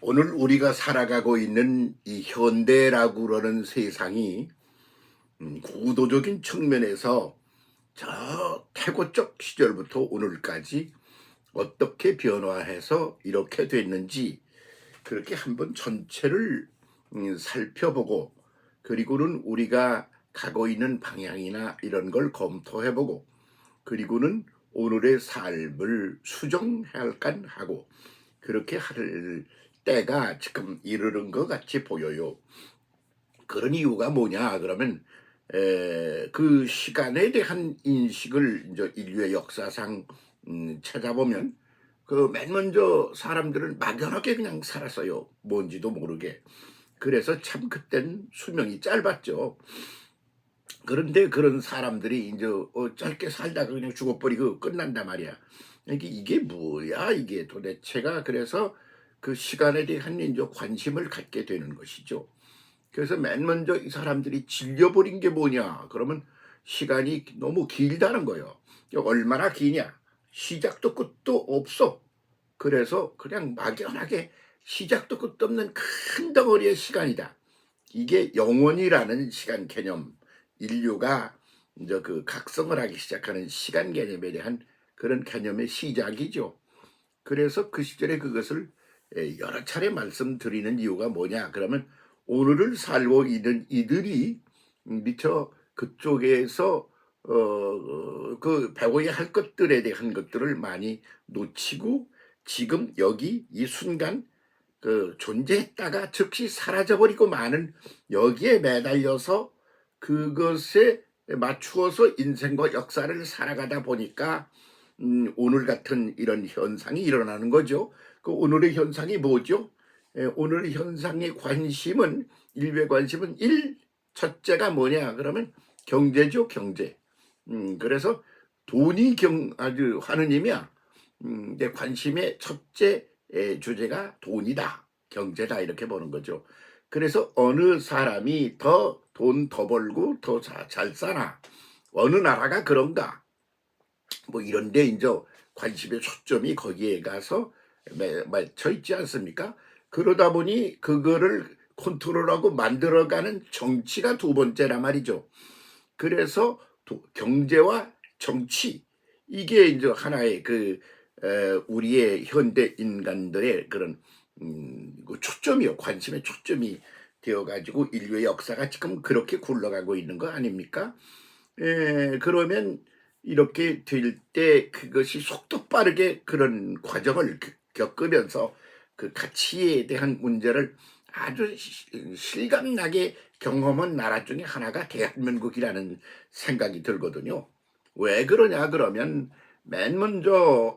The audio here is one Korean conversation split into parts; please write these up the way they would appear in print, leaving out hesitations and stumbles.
오늘 우리가 살아가고 있는 이 현대라고 그러는 세상이 구도적인 측면에서 저 태고적 시절부터 오늘까지 어떻게 변화해서 이렇게 됐는지 그렇게 한번 전체를 살펴보고, 그리고는 우리가 가고 있는 방향이나 이런 걸 검토해보고, 그리고는 오늘의 삶을 수정할까 하고 그렇게 할 때가 지금 이르는 것 같이 보여요. 그런 이유가 뭐냐 그러면 그 시간에 대한 인식을 이제 인류의 역사상 찾아보면 그 맨 먼저 사람들은 막연하게 그냥 살았어요. 뭔지도 모르게. 그래서 참 그땐 수명이 짧았죠. 그런데 그런 사람들이 이제 짧게 살다가 그냥 죽어버리고 끝난단 말이야. 이게 뭐야 이게 도대체가. 그래서 그 시간에 대한 이제 관심을 갖게 되는 것이죠. 그래서 맨 먼저 이 사람들이 질려버린 게 뭐냐 그러면 시간이 너무 길다는 거예요. 얼마나 기냐, 시작도 끝도 없어. 그래서 그냥 막연하게 시작도 끝도 없는 큰 덩어리의 시간이다. 이게 영원이라는 시간 개념, 인류가 이제 그 각성을 하기 시작하는 시간 개념에 대한 그런 개념의 시작이죠. 그래서 그 시절에 그것을 여러 차례 말씀드리는 이유가 뭐냐 그러면 오늘을 살고 있는 이들이 미처 그쪽에서 그 배워야 할 것들에 대한 것들을 많이 놓치고 지금 여기 이 순간 그 존재했다가 즉시 사라져버리고 마는 여기에 매달려서 그것에 맞추어서 인생과 역사를 살아가다 보니까 오늘 같은 이런 현상이 일어나는 거죠. 그 오늘의 현상이 뭐죠? 오늘의 현상의 관심은 인류의 관심은 첫째가 뭐냐 그러면 경제죠. 경제. 그래서 돈이 아주 하느님이야. 내 관심의 첫째 주제가 돈이다, 경제다 이렇게 보는 거죠. 그래서 어느 사람이 더 돈 더 벌고 더 잘 사나, 어느 나라가 그런가, 뭐 이런데 이제 관심의 초점이 거기에 가서 맺혀 있지 않습니까? 그러다 보니 그거를 컨트롤하고 만들어가는 정치가 두 번째란 말이죠. 그래서 경제와 정치, 이게 이제 하나의 그 우리의 현대 인간들의 그런 그 초점이요, 관심의 초점이 되어가지고 인류의 역사가 지금 그렇게 굴러가고 있는 거 아닙니까? 그러면 이렇게 될 때 그것이 속도 빠르게 그런 과정을 겪으면서 그 가치에 대한 문제를 아주 실감나게 경험한 나라 중에 하나가 대한민국이라는 생각이 들거든요. 왜 그러냐 그러면 맨 먼저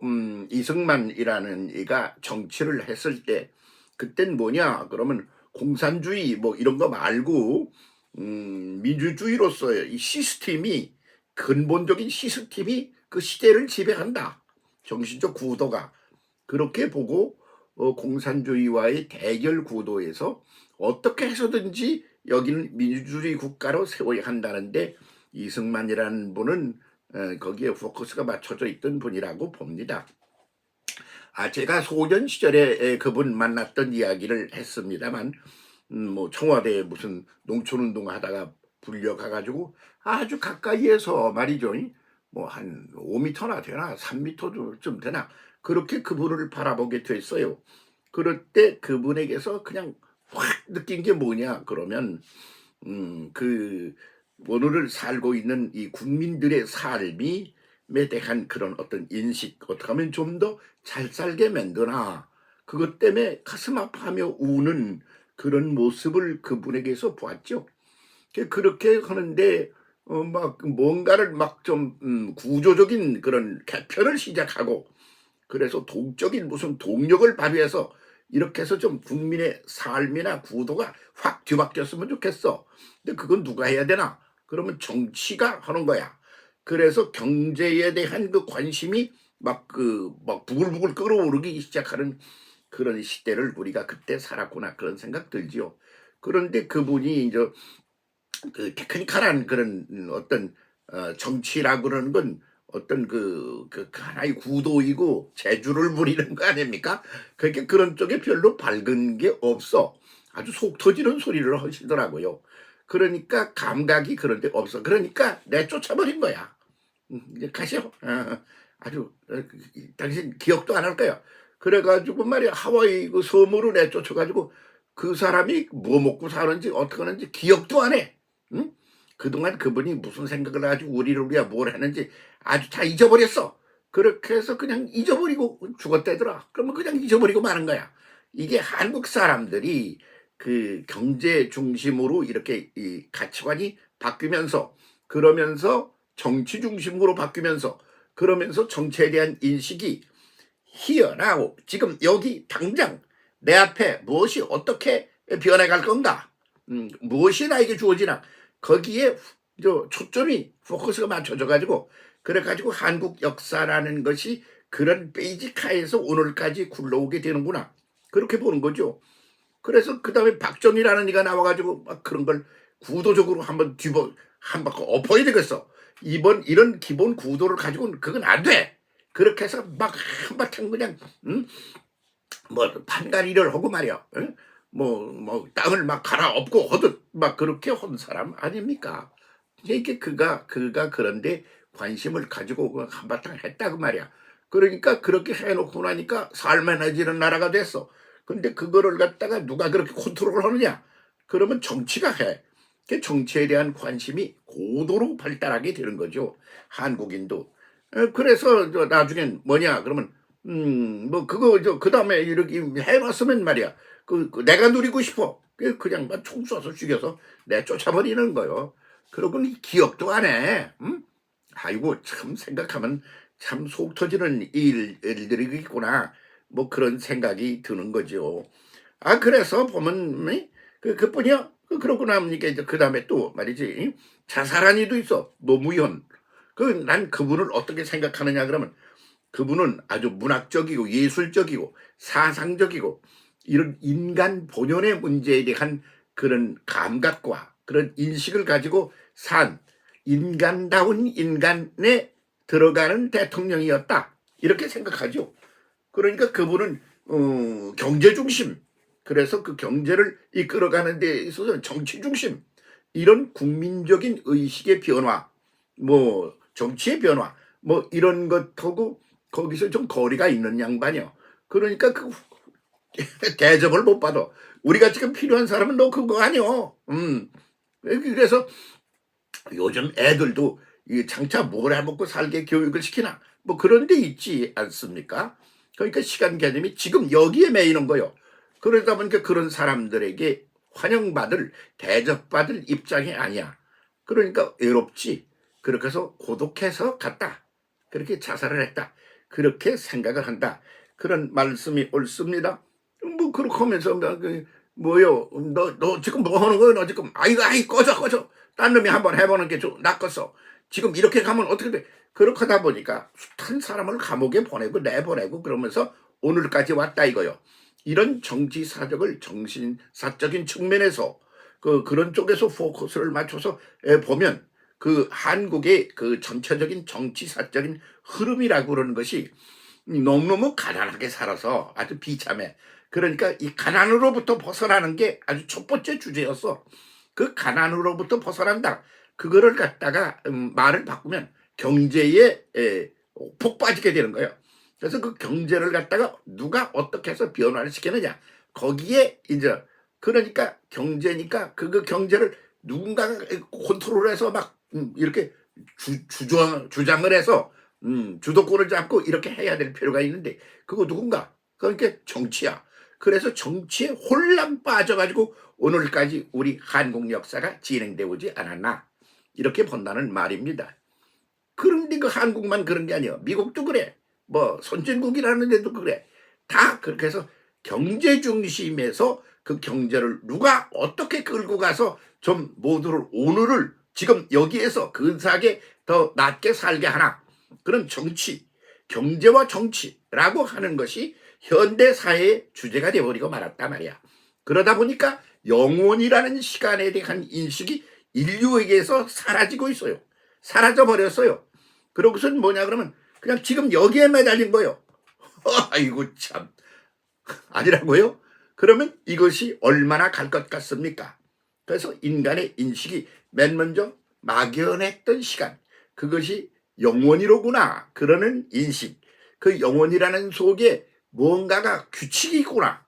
이승만이라는 이가 정치를 했을 때 그땐 뭐냐 그러면 공산주의 뭐 이런 거 말고 민주주의로서의 이 시스템이, 근본적인 시스템이 그 시대를 지배한다. 정신적 구도가 그렇게 보고 공산주의와의 대결 구도에서 어떻게 해서든지 여기는 민주주의 국가로 세워야 한다는데 이승만이라는 분은 거기에 포커스가 맞춰져 있던 분이라고 봅니다. 제가 소년 시절에 그분 만났던 이야기를 했습니다만 뭐 청와대에 무슨 농촌운동 하다가 불려가가지고 아주 가까이에서 말이죠. 뭐 한 5m나 되나 3m도 좀 되나 그렇게 그분을 바라보게 됐어요. 그럴 때 그분에게서 그냥 확 느낀 게 뭐냐 그러면 그 오늘을 살고 있는 이 국민들의 삶이 에 대한 그런 어떤 인식, 어떻게 하면 좀 더 잘 살게 만드나, 그것 때문에 가슴 아파하며 우는 그런 모습을 그분에게서 보았죠. 그렇게 하는데 막 뭔가를 막 좀 구조적인 그런 개편을 시작하고, 그래서 동적인 무슨 동력을 발휘해서 이렇게 해서 좀 국민의 삶이나 구도가 확 뒤바뀌었으면 좋겠어. 근데 그건 누가 해야 되나? 그러면 정치가 하는 거야. 그래서 경제에 대한 그 관심이 막 부글부글 끓어오르기 시작하는 그런 시대를 우리가 그때 살았구나 그런 생각 들지요. 그런데 그분이 이제 그 테크니컬한 그런 어떤 정치라고 그러는 건 어떤 그 하나의 구도이고 재주를 부리는 거 아닙니까? 그러니까 그런 쪽에 별로 밝은 게 없어. 아주 속 터지는 소리를 하시더라고요. 그러니까 감각이 그런 데 없어. 그러니까 내쫓아버린 거야. 이제 가시오. 아주 당신 기억도 안 할 거야. 그래가지고 말이야 하와이 그 섬으로 내쫓아가지고 그 사람이 뭐 먹고 사는지 어떻게 하는지 기억도 안 해. 응? 그동안 그분이 무슨 생각을 가지고 우리를 위해 뭘 했는지 아주 다 잊어버렸어. 그렇게 해서 그냥 잊어버리고 죽었대더라. 그러면 그냥 잊어버리고 마는 거야. 이게 한국 사람들이 그 경제 중심으로 이렇게 이 가치관이 바뀌면서 그러면서 정치 중심으로 바뀌면서 그러면서 정치에 대한 인식이 희어나고 지금 여기 당장 내 앞에 무엇이 어떻게 변해갈 건가 무엇이 나에게 주어지나 거기에 초점이 포커스가 맞춰져 가지고 그래 가지고 한국 역사라는 것이 그런 베이직하에서 오늘까지 굴러오게 되는구나 그렇게 보는 거죠. 그래서 그 다음에 박정희라는 이가 나와가지고 막 그런 걸 구도적으로 한번 한 바퀴 엎어야 되겠어. 이런 기본 구도를 가지고는 그건 안 돼. 그렇게 해서 막 한바탕 그냥 뭐 판가리를 하고 말이야. 뭐 땅을 막 갈아엎고 하듯 막 그렇게 한 사람 아닙니까? 이게 그가 그런데 관심을 가지고 한바탕 했다 그 말이야. 그러니까 그렇게 해놓고 나니까 살만해지는 나라가 됐어. 근데 그거를 갖다가 누가 그렇게 컨트롤을 하느냐? 그러면 정치가 해. 그 정치에 대한 관심이 고도로 발달하게 되는 거죠. 한국인도. 그래서 나중엔 뭐냐 그러면 뭐 그거 그 다음에 이렇게 해봤으면 말이야. 내가 누리고 싶어. 그냥 막 총 쏴서 죽여서 내쫓아버리는 거요. 그러고는 기억도 안 해. 아이고 참 생각하면 참 속 터지는 일들이 있구나. 뭐 그런 생각이 드는 거죠. 그래서 보면 그뿐이야. 그러고 나니까 이제 그 다음에 또 말이지 자살한 이도 있어. 노무현. 난 그분을 어떻게 생각하느냐 그러면 그분은 아주 문학적이고 예술적이고 사상적이고 이런 인간 본연의 문제에 대한 그런 감각과 그런 인식을 가지고 산 인간다운 인간에 들어가는 대통령이었다. 이렇게 생각하죠. 그러니까 그분은 경제 중심 그래서 그 경제를 이끌어가는 데 있어서 정치 중심 이런 국민적인 의식의 변화 뭐 정치의 변화 뭐 이런 것하고 거기서 좀 거리가 있는 양반이요. 그러니까 그 대접을 못 받아. 우리가 지금 필요한 사람은 너 그거 아니요. 그래서 요즘 애들도 이 장차 뭘 해먹고 살게 교육을 시키나 뭐 그런 데 있지 않습니까? 그러니까 시간 개념이 지금 여기에 매이는 거요. 그러다 보니까 그런 사람들에게 환영받을 대접받을 입장이 아니야. 그러니까 외롭지. 그렇게 해서 고독해서 갔다. 그렇게 자살을 했다. 그렇게 생각을 한다. 그런 말씀이 옳습니다. 뭐 그렇게 하면서 뭐요? 너 지금 뭐 하는 거야? 너 지금 아이 꺼져. 딴 놈이 한번 해보는 게 낫겠어. 지금 이렇게 가면 어떻게 돼? 그렇게 하다 보니까 숱한 사람을 감옥에 보내고 내보내고 그러면서 오늘까지 왔다 이거요. 이런 정치사적을 정신사적인 측면에서 그런 쪽에서 포커스를 맞춰서 보면 그 한국의 그 전체적인 정치사적인 흐름이라고 그러는 것이 너무너무 가난하게 살아서 아주 비참해. 그러니까 이 가난으로부터 벗어나는 게 아주 첫 번째 주제였어. 그 가난으로부터 벗어난다. 그거를 갖다가 말을 바꾸면 경제에 폭 빠지게 되는 거예요. 그래서 그 경제를 갖다가 누가 어떻게 해서 변화를 시키느냐. 거기에 이제 그러니까 경제니까 그 경제를 누군가가 컨트롤해서 막 이렇게 주장을 해서 주도권을 잡고 이렇게 해야 될 필요가 있는데 그거 누군가? 그러니까 정치야. 그래서 정치에 혼란 빠져가지고 오늘까지 우리 한국 역사가 진행되어 오지 않았나 이렇게 본다는 말입니다. 그런데 그 한국만 그런 게 아니야. 미국도 그래. 뭐 선진국이라는 데도 그래. 다 그렇게 해서 경제 중심에서 그 경제를 누가 어떻게 끌고 가서 좀 모두를 오늘을 지금 여기에서 근사하게 더 낫게 살게 하나. 그런 정치, 경제와 정치라고 하는 것이 현대 사회의 주제가 되어버리고 말았단 말이야. 그러다 보니까 영혼이라는 시간에 대한 인식이 인류에게서 사라지고 있어요. 사라져 버렸어요. 그러고선 뭐냐 그러면 그냥 지금 여기에 매달린 거예요. 아이고 참. 아니라고요? 그러면 이것이 얼마나 갈 것 같습니까? 그래서 인간의 인식이 맨 먼저 막연했던 시간, 그것이 영원이로구나 그러는 인식, 그 영원이라는 속에 뭔가가 규칙이 있구나.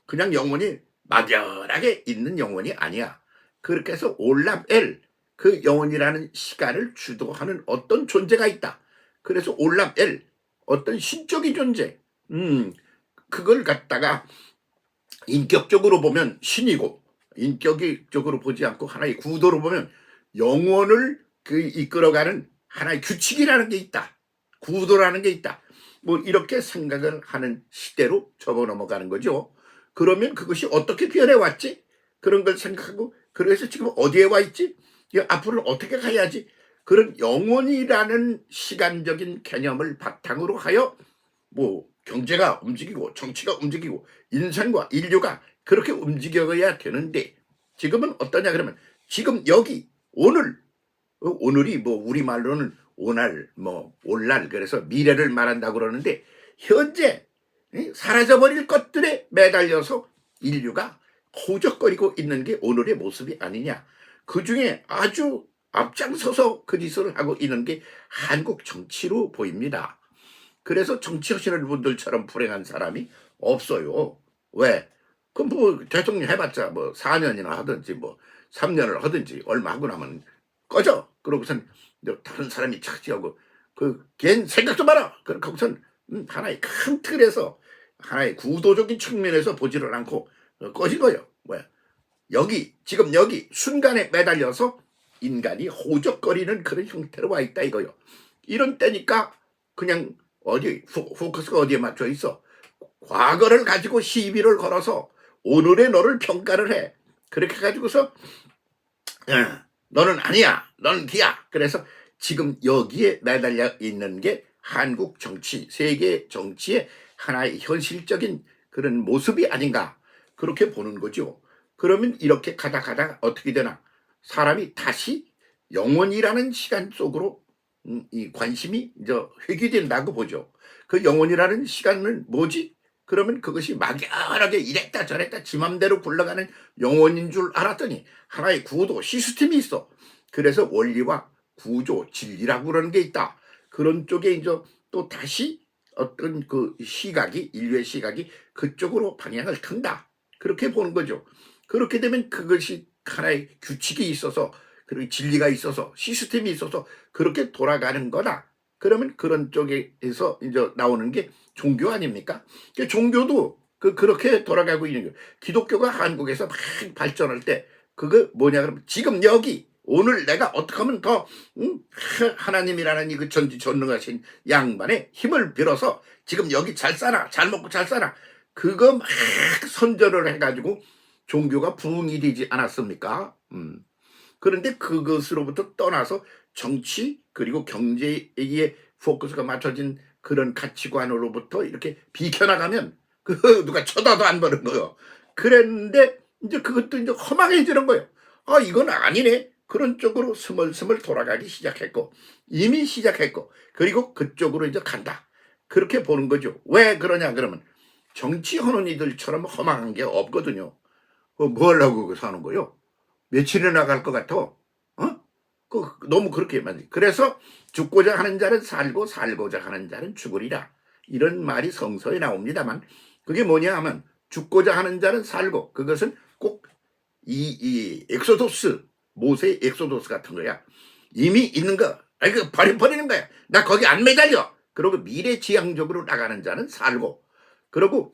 그냥 영원이 막연하게 있는 영원이 아니야. 그렇게 해서 올람엘, 그 영원이라는 시간을 주도하는 어떤 존재가 있다. 그래서 올람엘, 어떤 신적인 존재, 그걸 갖다가 인격적으로 보면 신이고, 인격적으로 보지 않고 하나의 구도로 보면 영혼을 이끌어가는 하나의 규칙이라는 게 있다. 구도라는 게 있다. 뭐 이렇게 생각을 하는 시대로 접어 넘어가는 거죠. 그러면 그것이 어떻게 변해왔지? 그런 걸 생각하고, 그래서 지금 어디에 와 있지? 앞으로 어떻게 가야지? 그런 영혼이라는 시간적인 개념을 바탕으로 하여 뭐 경제가 움직이고 정치가 움직이고 인생과 인류가 그렇게 움직여야 되는데, 지금은 어떠냐 그러면 지금 여기 오늘, 오늘이 뭐 우리말로는 오날, 뭐 올날, 그래서 미래를 말한다고 그러는데, 현재 사라져버릴 것들에 매달려서 인류가 호적거리고 있는 게 오늘의 모습이 아니냐. 그중에 아주 앞장서서 그 짓을 하고 있는 게 한국 정치로 보입니다. 그래서 정치하시는 분들처럼 불행한 사람이 없어요. 왜? 그럼 뭐 대통령 해봤자 뭐 4년이나 하든지 뭐 3년을 하든지 얼마 하고 나면 꺼져. 그러고선 다른 사람이 차지하고, 걘 생각 좀 마라. 그렇게 하고선 하나의 큰 틀에서 하나의 구도적인 측면에서 보지를 않고 꺼진 거예요. 왜? 여기 지금 여기 순간에 매달려서 인간이 호적거리는 그런 형태로 와 있다 이거요. 이런 때니까 그냥 어디 포커스가 어디에 맞춰 있어? 과거를 가지고 시비를 걸어서 오늘의 너를 평가를 해. 그렇게 가지고서 너는 아니야, 너는 뒤야. 그래서 지금 여기에 매달려 있는 게 한국 정치, 세계 정치의 하나의 현실적인 그런 모습이 아닌가, 그렇게 보는 거죠. 그러면 이렇게 가다 어떻게 되나? 사람이 다시 영원이라는 시간 속으로 이 관심이 이제 회귀된다고 보죠. 그 영원이라는 시간은 뭐지? 그러면 그것이 막연하게 이랬다 저랬다 지 맘대로 굴러가는 영혼인 줄 알았더니 하나의 구도 시스템이 있어. 그래서 원리와 구조, 진리라고 그러는 게 있다. 그런 쪽에 이제 또 다시 어떤 그 시각이, 인류의 시각이 그쪽으로 방향을 튼다. 그렇게 보는 거죠. 그렇게 되면 그것이 하나의 규칙이 있어서, 그리고 진리가 있어서, 시스템이 있어서 그렇게 돌아가는 거다. 그러면 그런 쪽에서 이제 나오는 게 종교 아닙니까? 종교도 그렇게 돌아가고 있는 거예요. 기독교가 한국에서 막 발전할 때 그거 뭐냐 그러면 지금 여기 오늘 내가 어떻게 하면 더 하나님이라는 이 그 전지전능하신 양반의 힘을 빌어서 지금 여기 잘 살아, 잘 먹고 잘 살아, 그거 막 선전을 해가지고 종교가 부흥이 되지 않았습니까? 그런데 그것으로부터 떠나서 정치 그리고 경제에 포커스가 맞춰진 그런 가치관으로부터 이렇게 비켜나가면 누가 쳐다도 안 보는 거예요. 그랬는데 이제 그것도 이제 허망해지는 거예요. 아, 이건 아니네. 그런 쪽으로 스멀스멀 돌아가기 시작했고, 이미 시작했고, 그리고 그쪽으로 이제 간다. 그렇게 보는 거죠. 왜 그러냐 그러면 정치하는 이들처럼 허망한 게 없거든요. 뭐 하려고 사는 거요? 며칠이나 갈 것 같아? 너무 그렇게 만들. 그래서 죽고자 하는 자는 살고 살고자 하는 자는 죽으리라. 이런 말이 성서에 나옵니다만, 그게 뭐냐 하면 죽고자 하는 자는 살고, 그것은 꼭 이 엑소도스, 모세의 엑소도스 같은 거야. 이미 있는 거, 그 버리는 거야. 나 거기 안 매달려. 그리고 미래지향적으로 나가는 자는 살고, 그러고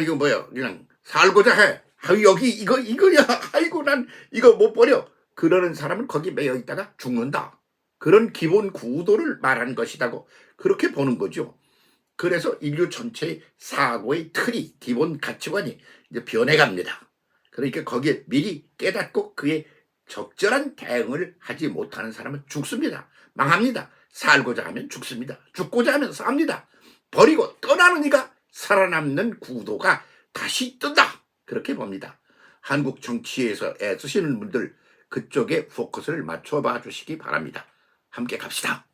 이거 뭐야, 그냥 살고자 해. 여기 이거야. 아이고 난 이거 못 버려. 그러는 사람은 거기 매여 있다가 죽는다. 그런 기본 구도를 말하는 것이라고 그렇게 보는 거죠. 그래서 인류 전체의 사고의 틀이, 기본 가치관이 이제 변해갑니다. 그러니까 거기에 미리 깨닫고 그에 적절한 대응을 하지 못하는 사람은 죽습니다. 망합니다. 살고자 하면 죽습니다. 죽고자 하면 삽니다. 버리고 떠나는 이가 살아남는 구도가 다시 뜬다. 그렇게 봅니다. 한국 정치에서 애쓰시는 분들 그쪽에 포커스를 맞춰봐 주시기 바랍니다. 함께 갑시다.